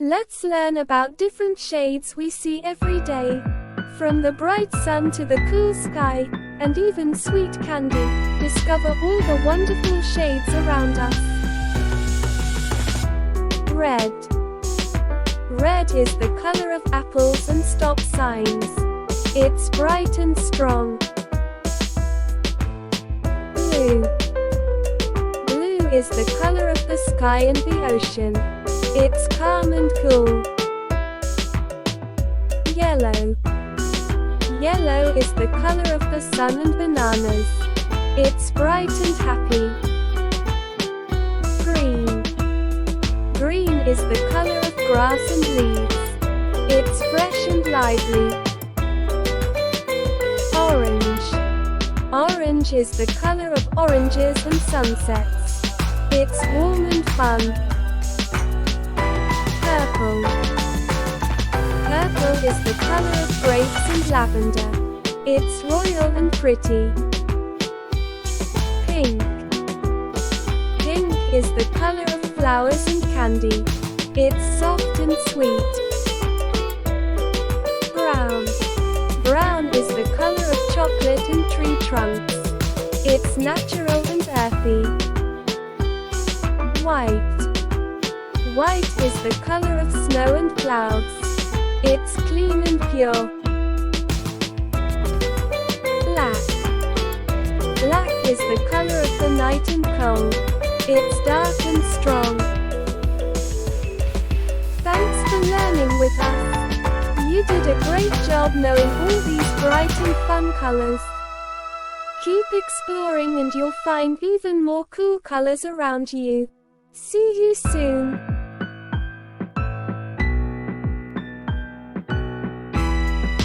Let's learn about different shades we see every day. From the bright sun to the cool sky, and even sweet candy, discover all the wonderful shades around us. Red. Red is the color of apples and stop signs. It's bright and strong. Blue. Blue is the color of the sky and the ocean. It's calm and cool. Yellow. Yellow is the color of the sun and bananas. It's bright and happy. Green. Green is the color of grass and leaves. It's fresh and lively. Orange. Orange is the color of oranges and sunsets. It's warm and fun. Purple. Purple is the color of grapes and lavender. It's royal and pretty. Pink. Pink is the color of flowers and candy. It's soft and sweet. Brown. Brown is the color of chocolate and tree trunks. It's natural and earthy. White. White is the color of snow and clouds. It's clean and pure. Black. Black is the color of the night and cold. It's dark and strong. Thanks for learning with us. You did a great job knowing all these bright and fun colors. Keep exploring and you'll find even more cool colors around you. See you soon.